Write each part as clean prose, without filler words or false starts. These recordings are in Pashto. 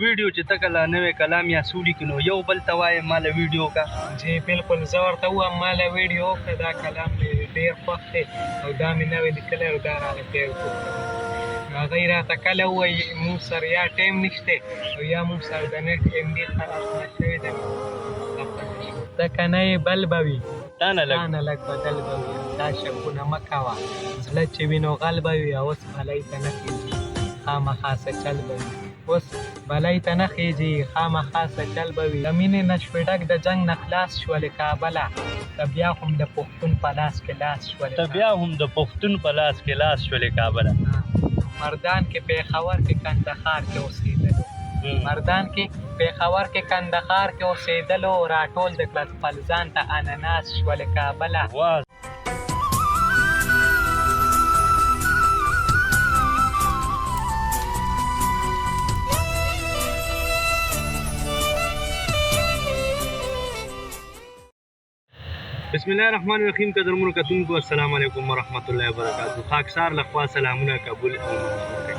ویډیو چې ته کله نوی کلام یا څه ولیکې نو یو بل ته وایې ماله ویډیو کا جی بالکل زه ورته ووایم ماله ویډیو وکړه دا کلام مې ډېر خوښ دی او دا مې نوی لیکلی او دا رانه پیل وکړه نو هغه یې راته کله ووایي مونږ سره یا ټایم نشته او یا مونږ سره د نېټ ام بي خلاصه شوې ده د کنه یې بل به وي تا نه لږ لږ بدل به وي دا شکونه مه کوه زړه چې وي نو غل به وي اوس بلی ته نه خېږي خامخا څه چل به وي اوس بلی ته نه خېږي خامخا څه چل به وي د مینې نه شوې ډک د جنګ نه خلاص شولې کابله ته بیا هم د پښتون په لاس کې لاس شولې کابله مردان کې پېښور کې کندهار کې اوسېدلو مردان کې پېښور کې کندهار کې اوسېدلو راټول د کړل خپل ځان ته اناناس شولې کابله بسم الله الرحمن الرحیم قدرمنو کتونکو السلام علیکم ورحمت الله وبرکاتہ خاکسار لخوا سلامونه قبول او منظور کړئ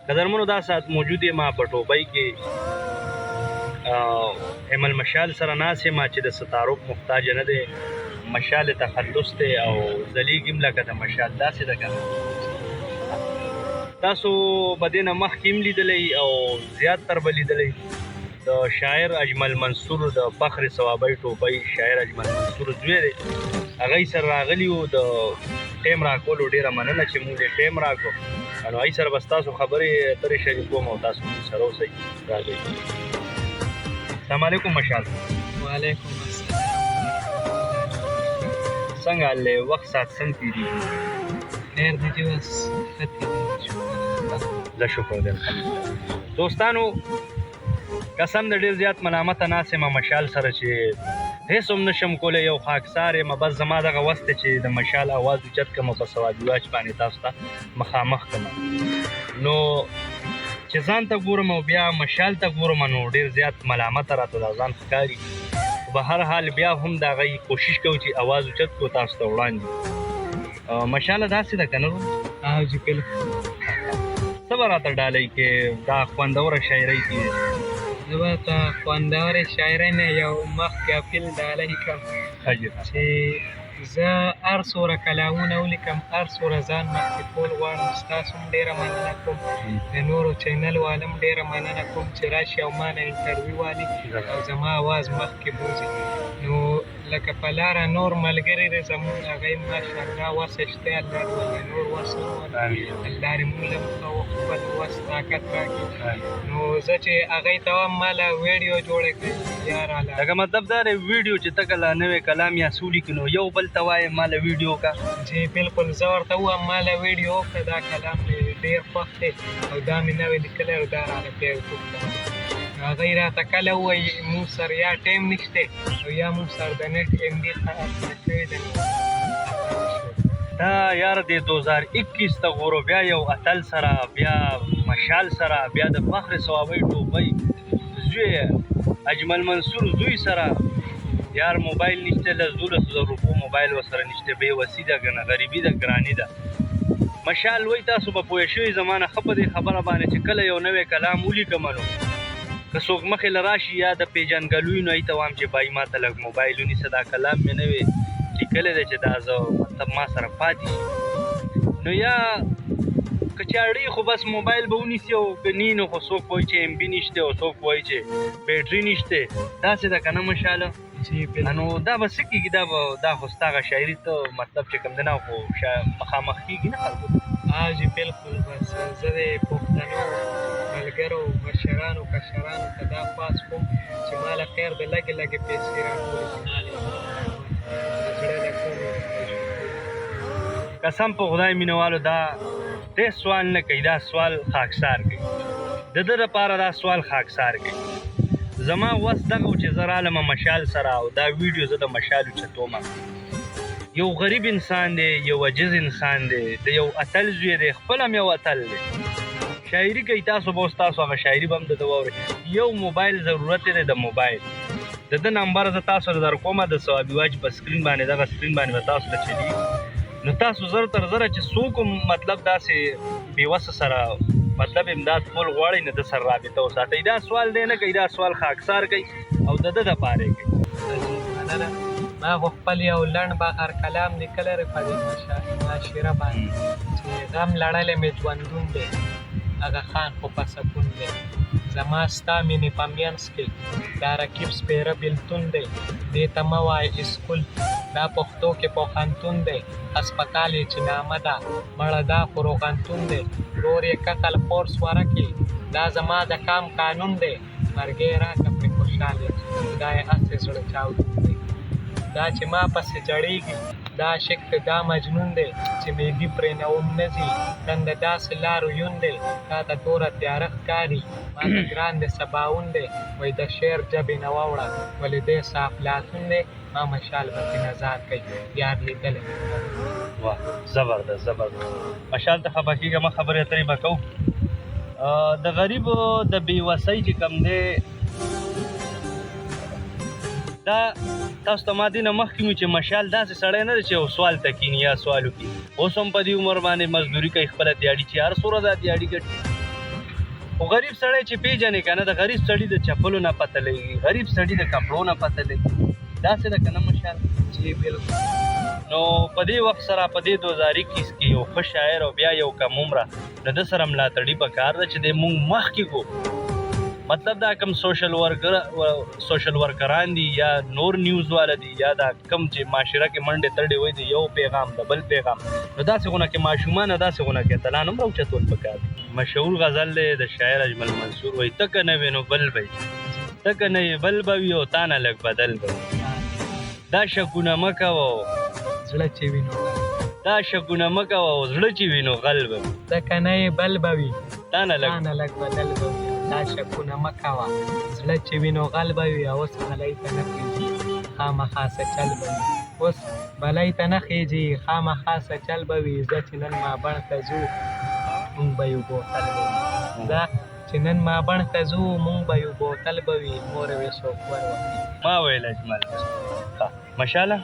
قدرمنو دا سات موجود ما په ټوبۍ کې همل مشال سره ناس ما چې د ستارو محتاج نه دی مشال تخلص ته او زلیګم لکه د مشال داسې ده کنه تاسو بدینه مخکیم لیدلې او زیات تر بلیدلې د شاعر اجمل منصور د فخر ثوابی ټوبۍ شاعر اجمل منصور زوی دی هغه سره راغلی و د ټیم راکولو ډیره مننه چې موږ ټیم راکړو نو ای سره بس تاسو خبرې اترې شریکوم او تاسو سره اوسئ راځئ السلام علیکم مشال وعلیکم السلام څنګه حال وخت سات څنګه تېرېږي خیر دی چې بس ښه تېرېږي زه شکر دی دوستانو قسم د ډېر زیات ملامته ناست یم مشال سره چې هېڅ هم نشم کولی یو خاکسار یم بس زما دغه وس دی چې د مشال اواز اوچت کړم په سوادي واچ باندې تاسو ته مخامخ کړم نو چې ځان ته ګورم او بیا مشال ته ګورم نو ډېر زیات ملامته راته دا ځان ښکاري خو به هر حال بیا هم د هغه کوشش کوو چې اواز اوچت کړو تاسو ته وړاندې مشاله داسې ده که نه جی بالکل څه به راته ډالۍ کې دا خوندوره شاعرۍ کې زه به ته خوندورې شاعرۍ نه یو مخکې اپیل ډالۍ کړم چې زه هر څومره کلامونه ولیکم هر څومره ځان مخکې کول غواړم ستاسو هم ډېره مننه کوم د نورو چینل والو هم ډېره مننه کوم چې راشي او ما نه انټرویو والي او زما اواز مخکې بوځي نو لکه په لاره نور ملګري دی زمونږ هغه یې ماشاءالله وسه شته الله دې ورته نور وس وورکړي الله دې موږ له خپل وس طاقت راکړي نو زه چې هغې ته وایم ماله ویډیو جوړه کړئ یا راله لکه مطلب دا دی ویډیو چې ته کله نوی کلام یا څه ولیکې نو یو بل ته وایې ماله ویډیو کا جی بالکل زه ورته ووایم ماله ویډیو وکړه دا کلام مې ډېر خوښ دی او دا مې نوی لیکلی او دا رانه پیل وکړه هغه یې راته کله ووایي مونږ سره یا ټایم نشته او یا مونږ سره د نېټ ام بي خلاصه شوې ده دا یار د 2021 ته ګورو بیا یو اتل سره بیا مشال سره بیا د فخر ثوابی ټوبۍ زوی اجمل منصور زوی سره یار موبایل نشته له 12,000 روپو موبایل ورسره نشته بې وسي ده ګنه غریبي ده ګراني ده مشال وایي تاسو به پوه شوي زمانه ښه په دې خبره باندې چې کله یو نوی کلام ولیکم نو که څوک مخې له راشي یا د پیژنګلوي نو ای ته وایم چې بای ما ته لږ موبایل ونیسه دا کلام مې نه وی لیکلی دی چې دا زه مطلب ما سره پاتې شي نو یا که چاړي خو بس موبایل به ونیسي او که نی نو خو څوک وایي چې ام بي نشته او څوک وایي چې بیټري نشته داسې ده که نه مشاله نو دا به څه کېږي دا خو ستا هغه شاعري ته مطلب چې کوم دی نه خو مخامخ کېږي نه خلکو جی بالکل بس زه د پښتنو ملګرو مشرانو کشرانو ته دا خواست کوم چې ما له خیر د لږې لږې پیسې راټولې کړي قسم په خدای مینهوالو دا دې سوال نه کوي دا سوال خاکسار کوي د ده دپاره دا سوال خاکسار کوي زما وس دغه و چې زه رالم مشال سره او دا ویډیو زه د مشال اوچتوم یو غریب انسان دی یو عجز انسان دی د یو اتل زوی دی خپل هم یو اتل دی شاعري کوي تاسو به اوس تاسو هغه شاعري به هم د ده واورئ یو موبایل ضرورت دی د موبایل د ده نمبر زه تاسو ته درکومه د ثوابي واچ په سکرین باندې دغه سکرین باندې به تاسو ته چلیږي نو تاسو زر تر زره چې څوک مطلب داسې بېوسه سره مطلب امداد ټول غواړي نه د سره رابطه وساتئ. دا سوال دی نه کوي، دا سوال خاکسار کوي او د ده دپاره یې کوي. مننه. ما خو خپل یو لنډ بهر کلام لیکلی دی په دې معاشره باندې چې غم لړلی مې ژوندون دی، هغه خان خو په سکون دی. زما ستا مینې په منځ کې دا رقیب سپېره بېلتون دی. دې ته مه وایه اسکول، دا پښتو کې پوهنتون دی. هسپتال یې چې نامه ده مړه دا خو روغنتون دی. ورور یې قتل فورس ورکې، دا زما د کام قانون دی. مرګی راکړه پرې خوشحال یم، خدای هسې زړه چاودون دی. دا چې ما پسې جړېږي دا عاشق دی، دا مجنون دی چې مېږي پرې نوم نه ځي. تنده داسې لارو یون دی، تا ته توره تیاره ښکاري، ما ته ګران دی سباوون دی. وایي د شعر ژبې نه واوړه ولې دی افلاطون دی. ما مشال پکې نظر کوي یار لیدلی. واه زبردست زبردست. مشال ته خفه کېږه مه، خبرې اترې به کوو. د غریبو د بېوسۍ چې کوم دی دا تاسو ته ما دې نه مخکې وي چې مشال داسې سړی نه دی چې یو سوال ته کښېني یا سوال وکړي. اوس هم په دې عمر باندې مزدوري کوي، خپله دیاړي چې هر څومره دا دیاړي ګټي. خو غریب سړی چې پېژنې که نه، د غریب سړي د چپلو نه پته لګي، غریب سړي د کپړو نه پته لګي. داسې ده که نه مشال؟ جی بلکل. نو په دې وخت سره په دې 2021 کې یو ښه شاعر او بیا یو کم عمره د ده سره ملاتړي پکار ده چې دی مونږ مخکې کړو. مطلب دا کم سوشل ورکران دي یا نور نیوز والا دي یا دا کم چې معاشره کې منډې تړې وای دي، یو پیغام د بل پیغام، نو داسې غونه کې ماشومان داسې غونه کې اتلان هم راوچتول پکار دي. مشهور غزل دی د شاعر اجمل منصور، وایي ته که نه وې نو بل به وي، ته که نه یې بل به وي او تا نه لږ بدل به وي. دا شکونه مه کوه زړه چې وي نو دا شکونه مه کوه او زړه چې وي نو غل به وي. ته که نه یې بل به وي تا نه لږ بدل به وي. دا شکونه مه کوه زړه چې وي نو غل به وي. اوس بلی ته نه خېږي خامخا څه چل به وي. اوس بلی ته نه خېږي خامخا څه چل به وي. زه چې نن مابڼ ته ځو مونږ به یو بوتل به وي. زه چې نن مابڼ ته ځو مونږ به یو بوتل به وي. مور وې څوک وروهي ما ویل اجمل. مشاله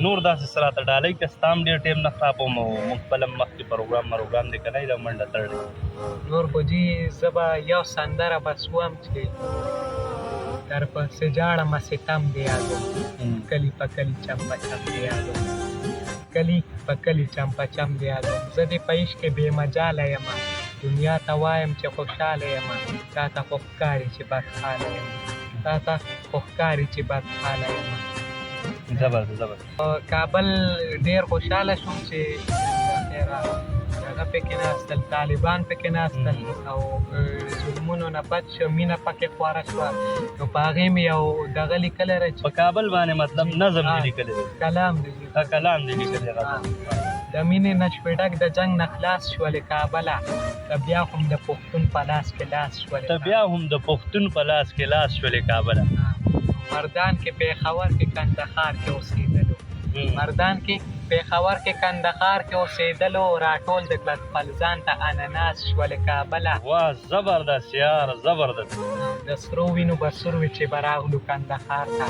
نور داسې سره ته ډالۍ که ستا هم ډېر ټایم نه خرابوم او موږ خپل هم مخکې پروګرام دی که نه دا منډه تړلی. نور خو جي زه به یو سندره بس وم چې درپسې جاړمه ستم دې یادوم. کلي په کلي چمپه چم دې یادوم، کلي په کلي چمپه چم دې یادوم. زه دې په عشق کې بې مجاله یمه، دنیا ته وایم چې خوشحاله یمه. تا ته خو ښکاري چې بدحاله یمه، تا ته خو ښکاري چې بدحاله یمه. زبردست زبردست. کابل ډېر خوشحاله شوم چې هغه پکې ناستل، طالبان پکې ناستل او ظلمونو نه بچ شو، مینه پکې خواره شوه. نو په هغې مې یو دغه لیکلی دی په کابل باندې مطلب نظم دې لیکلی دی، کلام دی کلام دې لیکلی دی. د مینې نه شپې ډک د جنګ نه خلاص شولې کابله، ته بیا هم د پښتون په لاس کې لاس شولې، ته بیا هم د پښتون په لاس کې لاس شولې کابله. مردان کې پېښور کې کندهار کې اوسېدلو، مردان کې پېښور کې کندهار کې اوسېدلو، راټول د کلک فلزان ته اناناس شولې کابله. واه زبردست یار زبردست. د سرو وینو به سور وي چې به راغلو کندهار ته،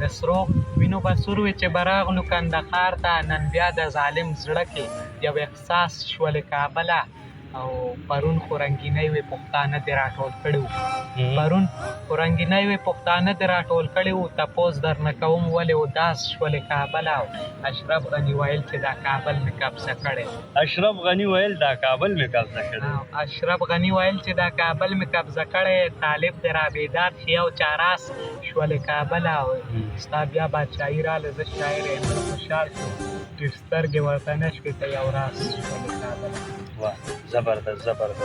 د سرو وینو به سور وي چې به راغلو کندهار ته. نن بیا د ظالم زړه کې یو احساس شولې کابله. او پرون خو رنګینۍ وې پښتانه دې راټول کړي وو، پرون خو رنګینۍ وې پښتانه دې راټول کړي وو. تپوس درنه کوم ولې وداس شولې کابله. اشرف غني ویل چې دا کابل مې قبضه کړی، اشرف غني ویل دا کابل مې قبضه کړی، اشرف غني ویل چې دا کابل مې قبضه کړی. طالب دې را بیدار شي او چاراس شولې کابله. ستا بیا بادشاهي راله زه شاعر یم خوشحال شوم چې سترګې ورته نه شوې ته یو راز شولې کابله. واه زبردست زبردست.